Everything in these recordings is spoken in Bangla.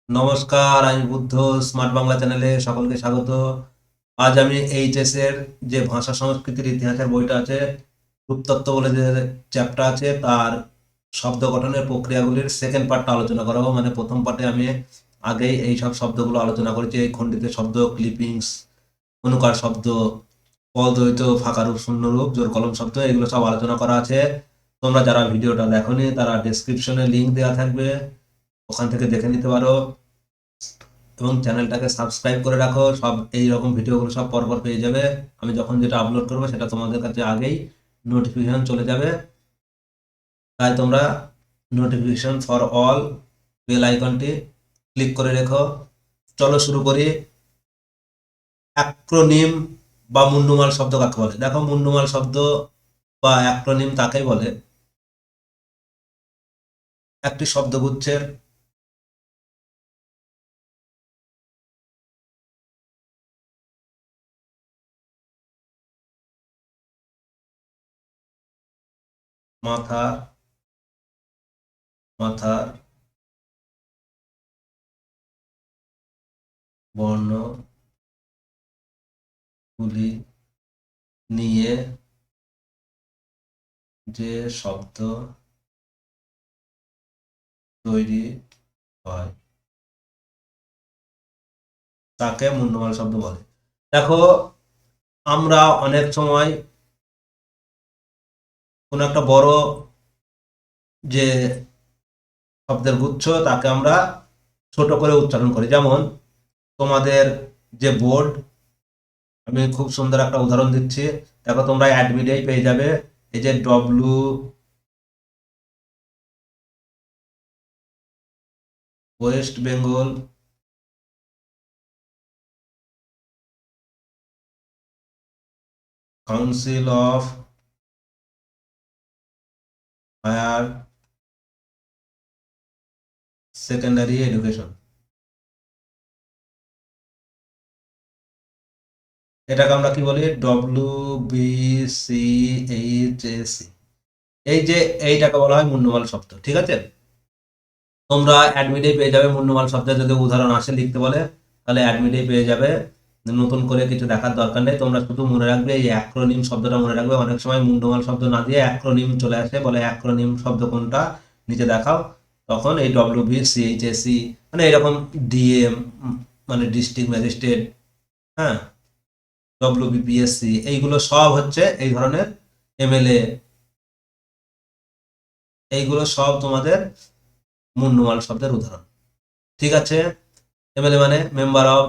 নমস্কার, আমি বুদ্ধ। স্মার্ট বাংলা চ্যানেলে সকলকে স্বাগত। আজ আমি এইচএস এর যে ভাষা সংস্কৃতির ইতিহাসের বইটা আছে, রূপতত্ত্ব বলে যে চ্যাপ্টার আছে, তার শব্দ গঠনের প্রক্রিয়াগুলির সেকেন্ড পার্টটা আলোচনা করাবো। মানে প্রথম পার্টে আমি আগেই এই সব শব্দগুলো আলোচনা করেছি, এই খণ্ডিত শব্দ, ক্লিপিংস, অনুকার শব্দ, পদদ্বৈত, ফাঁকা রূপ, শূন্য রূপ, জোর কলম শব্দ, এগুলো সব আলোচনা করা আছে। তোমরা যারা ভিডিওটা দেখোনি তারা ডেসক্রিপশনে লিংক দেওয়া থাকবে, ওখান থেকে দেখে নিতে পারো। এবং চ্যানেলটাকে সাবস্ক্রাইব করে রাখো, সব এই রকম ভিডিওগুলো সব পরপর পেয়ে যাবে। আমি যখন যেটা আপলোড করবো সেটা তোমাদের কাছে আগেই নোটিফিকেশন চলে যাবে। তাই তোমরা নোটিফিকেশন ফর অল বেল আইকনটি ক্লিক করে রেখো। চলো শুরু করি। অ্যাক্রোনিম বা মুন্ডুমাল শব্দ কাকে বলে? দেখো, মুন্ডুমাল শব্দ বা অ্যাক্রোনিম তাকেই বলে একটি শব্দগুচ্ছের মাথা মাথার বর্ণগুলি নিয়ে যে শব্দ তৈরি হয় তাকে মুন্ডমাল শব্দ বলে। দেখো, আমরা অনেক সময় কোনো একটা বড় যে শব্দের গুচ্ছ তাকে আমরা ছোট করে উচ্চারণ করি। যেমন তোমাদের যে বোর্ড, আমি খুব সুন্দর একটা উদাহরণ দিচ্ছি। দেখো, তোমরা অ্যাডমিটেই পেয়ে যাবে এই যে West Bengal Council of Higher Secondary Education, এটাকে আমরা কি বলি? WBCHAC। এই যে এইটাকে বলা হয় মুন্ডমাল শব্দ, ঠিক আছে? তোমরা অ্যাডমিটেই পেয়ে যাবে মুন্ডমাল শব্দের যদি উদাহরণ আসে লিখতে বলে, তাহলে অ্যাডমিটেই পেয়ে যাবে। নতুন করে কিছু দেখার দরকার নেই, তোমরা শুধু মনে রাখবে, এই অ্যাক্রোনিম শব্দটা মনে রাখবে। অনেক সময় মুন্ডমাল শব্দ না দিয়ে অ্যাক্রোনিম চলে আসে, বলে অ্যাক্রোনিম শব্দ কোনটা, নিচে দেখাও। তখন এই WBCHAC মানে এরকম, ডিএম মানে ডিস্ট্রিক্ট ম্যাজিস্ট্রেট, হ্যাঁ, WBPSC, এইগুলো সব হচ্ছে এই ধরনের, MLA, এইগুলো সব তোমাদের মুন্ডমাল শব্দের উদাহরণ। ঠিক আছে? এমএলএ মানে member of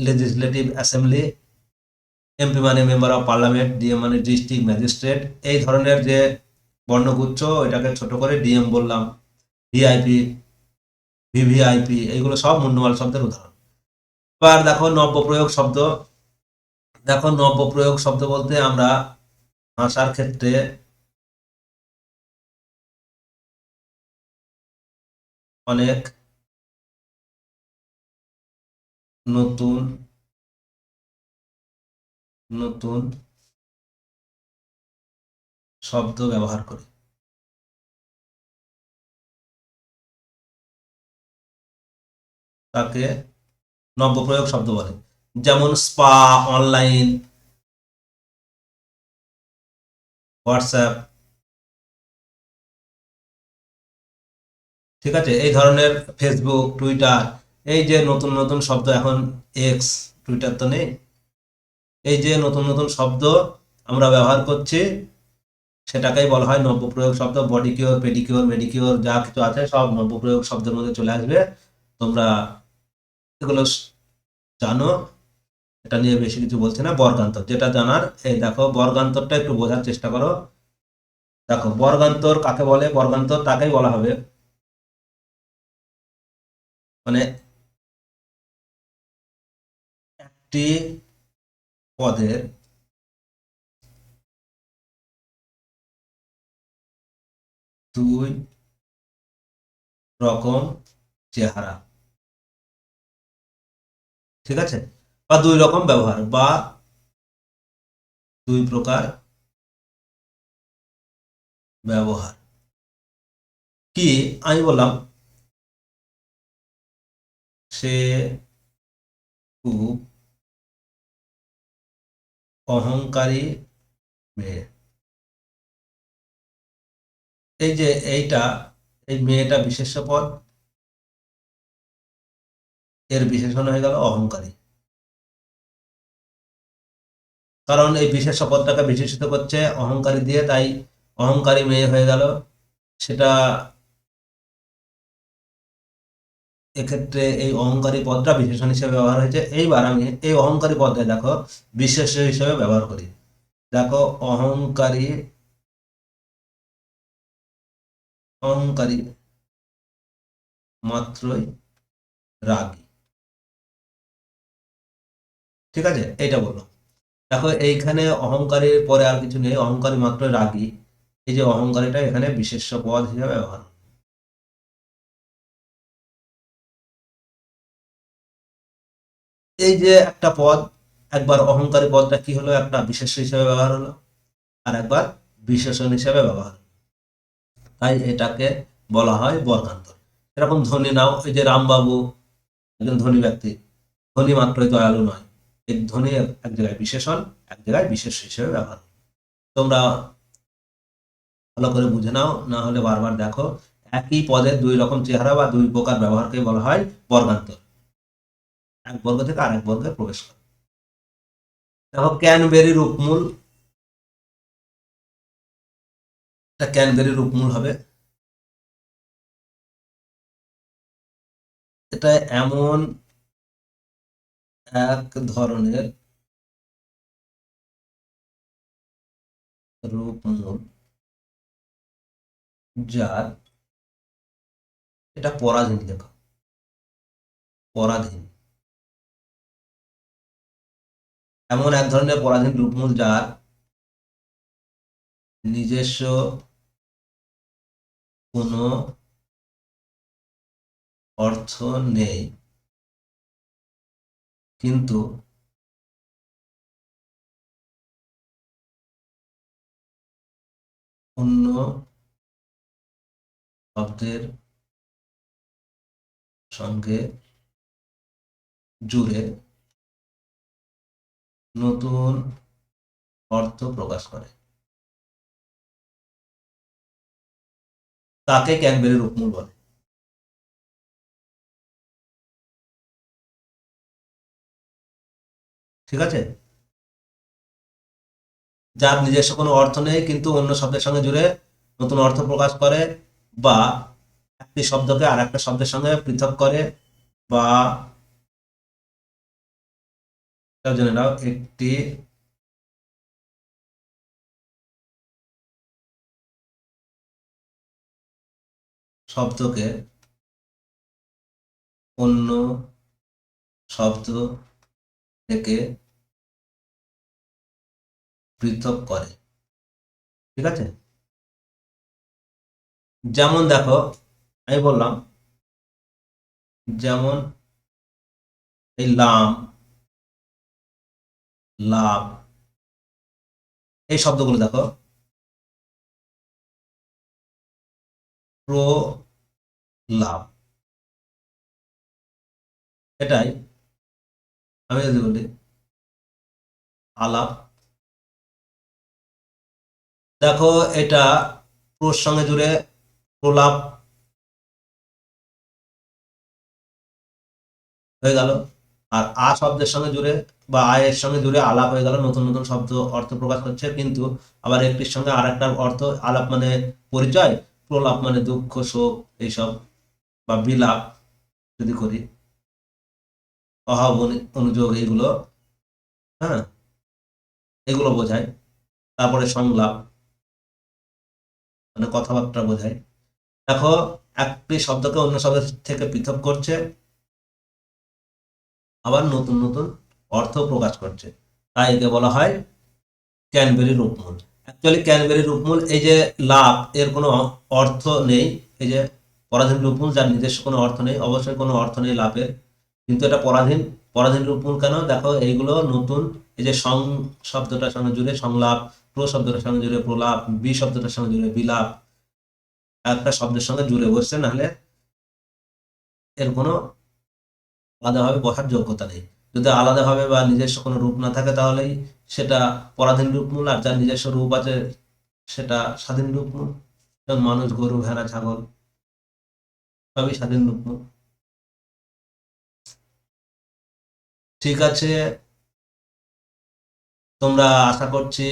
legislative assembly, MP মানে মেম্বার অফ পার্লামেন্ট, ডিএম মানে ডিস্ট্রিক্ট ম্যাজিস্ট্রেট। এই ধরনের যে বর্ণগুচ্ছ, এটাকে ছোট করে ডিএম বললাম, ভিআইপি, ভিভিআইপি, এইগুলো সব মুন্ডমাল শব্দের উদাহরণ। এবার দেখো নব্যপ্রয়োগ শব্দ। দেখো, নব্যপ্রয়োগ শব্দ বলতে আমরা ভাষার ক্ষেত্রে অনেক নতুন নতুন শব্দ ব্যবহার করি, তাকে নব্যপ্রয়োগ শব্দ বলে। যেমন স্পা, অনলাইন, হোয়াটসঅ্যাপ, ঠিক আছে? এই ধরনের ফেসবুক, টুইটার, এই যে নতুন নতুন শব্দ এখন, এক্স, টুইটার তো নেই, এই যে নতুন নতুন শব্দ আমরা ব্যবহার করছি, সেটাকেই বলা হয় নব্যপ্রয়োগ শব্দ। বডি কিওর, পেডিকিওর, মেডিকিওর, যা কিছু আছে সব নব্যপ্রয়োগ শব্দের মধ্যে চলে আসবে। তোমরা এগুলো জানো, এটা নিয়ে বেশি কিছু বলছি না। বর্গান্তর যেটা জানার, এই দেখো বর্গান্তরটা একটু বোঝার চেষ্টা করো। দেখো, বর্গান্তর কাকে বলে? বর্গান্তর তাকেই বলা হবে, মানে একটি পদের দুই রকম চেহারা, ঠিক আছে? বা দুই রকম ব্যবহার, বা দুই প্রকার ব্যবহার। কি আমি বললাম, সে খুব অহংকারী মেয়ে। এই যে এই মেয়েটা বিশেষ্য পদ, এর বিশেষণ হয়ে গেল অহংকারী। কারণ এই বিশেষ্য পদটাকে বিশেষিত করছে অহংকারী দিয়ে, তাই অহংকারী মেয়ে হয়ে গেল। সেটা এক্ষেত্রে এই অহংকারী পদটা বিশেষণ হিসেবে ব্যবহার হয়েছে। এইবার আমি এই অহংকারী পদটা দেখো বিশেষ্য হিসেবে ব্যবহার করি। দেখো অহংকারী, অহংকারী মাত্রই রাগী। ঠিক আছে, এইটা বললো। দেখো এইখানে অহংকারীর পরে আর কিছু নেই, অহংকারী মাত্রই রাগী। এই যে অহংকারীটা এখানে বিশেষ্য পদ হিসেবে ব্যবহার। এই যে একটা পদ, একবার অহংকারী পদটা কি হলো, একটা বিশেষ্য হিসেবে ব্যবহার হলো, আর একবার বিশেষণ হিসেবে ব্যবহার হলো। তাই এটাকে বলা হয় বর্গান্তর। এরকম ধনী নাও, এই যে রামবাবু একজন ধনী ব্যক্তি, ধনী মাত্রই দয়ালু নয়। এই ধনী এক জায়গায় বিশেষণ, এক জায়গায় বিশেষ হিসেবে ব্যবহার। তোমরা ভালো করে বুঝে নাও, না হলে বারবার দেখো। একই পদের দুই রকম চেহারা বা দুই প্রকার ব্যবহারকে বলা হয় বর্গান্তর। এক বর্গ থেকে আরেক বর্গে প্রবেশ করে। দেখো ক্যানবেরি রূপমূল, এটা ক্যানবেরি রূপমূল হবে। এটা এমন এক ধরনের রূপমূল যার, এটা পরাধীন লেখা, পরাধীন, এমন এক ধরনের পরাধীন রূপমূল যার নিজস্ব কোনো অর্থ নেই, কিন্তু অন্য শব্দের সঙ্গে জুড়ে নতুন অর্থ প্রকাশ করে, তাকে ক্যানবেরি রূপমূল বলে। ঠিক আছে, যার নিজস্ব কোনো অর্থ নেই কিন্তু অন্য শব্দের সঙ্গে জুড়ে নতুন অর্থ প্রকাশ করে, বা একটি শব্দকে আর একটা শব্দের সঙ্গে পৃথক করে, বা জেনে নাও একটি শব্দকে অন্য শব্দ থেকে পৃথক করে। ঠিক আছে, যেমন দেখো আমি বললাম, যেমন এই লাম, লাভ, এই শব্দগুলো দেখো প্রলাপ। এটাই আমি যদি বলি আলাপ, দেখো এটা প্রর সঙ্গে জুড়ে প্রলাপ হয়ে গেল, আর আ শব্দের সঙ্গে জুড়ে বা আয়ের সঙ্গে জুড়ে আলাপ হয়ে গেল, নতুন নতুন শব্দ অর্থ প্রকাশ করছে। কিন্তু আবার একটির সঙ্গে আর একটা অর্থ, আলাপ মানে পরিচয়, প্রলাপ মানে দুঃখ শোক এইসব, বা বিলাপ যদি করি, অভাব অনুযোগ এইগুলো, হ্যাঁ, এগুলো বোঝায়। তারপরে সংলাপ মানে কথাবার্তা বোঝায়। দেখো একটি শব্দকে অন্য শব্দ থেকে পৃথক করছে, আবার নতুন নতুন অর্থ প্রকাশ করছে, তাই একে বলা হয় ক্যানবেরি রূপমূল। অ্যাকচুয়ালি ক্যানবেরি রূপমূল, এই যে লাভ, এর কোনো অর্থ নেই। এই যে পরাধীন রূপমূল যার নিজস্ব কোনো অর্থ নেই, অবশ্যই কোনো অর্থ নেই লাভের, কিন্তু এটা পরাধীন। পরাধীন রূপমূল কেন, দেখো এইগুলো নতুন। এই যে সং শব্দটার সঙ্গে জুড়ে সংলাপ, প্র শব্দটার সঙ্গে জুড়ে প্রলাপ, বি শব্দটার সঙ্গে জুড়ে বিলাপ, একটা শব্দের সঙ্গে জুড়ে বসছে, নাহলে এর কোনো আলাদাভাবে বসার যোগ্যতা নেই। যদি আলাদাভাবে বা নিজস্ব কোনো রূপ না থাকে তাহলেই সেটা পরাধীন রূপমূল, আর যার নিজস্ব রূপ আছে সেটা স্বাধীন রূপমূল। যেমন মানুষ, গরু, ভেড়া, ছাগল সবই স্বাধীন রূপমূল। ঠিক আছে, তোমরা আশা করছি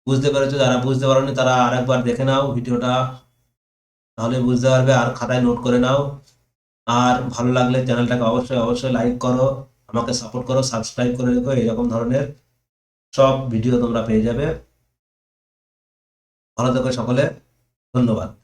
বুঝতে পেরেছো। যারা বুঝতে পারোনি তারা আরেকবার দেখে নাও ভিডিওটা, তাহলে বুঝতে পারবে। আর খাতায় নোট করে নাও। আর ভালো লাগলে চ্যানেলটাকে অবশ্যই অবশ্যই লাইক করো, আমাকে সাপোর্ট করো, সাবস্ক্রাইব করে রেখো। এরকম ধরনের সব ভিডিও তোমরা পেয়ে যাবে। ভালো থেকো সকলে, ধন্যবাদ।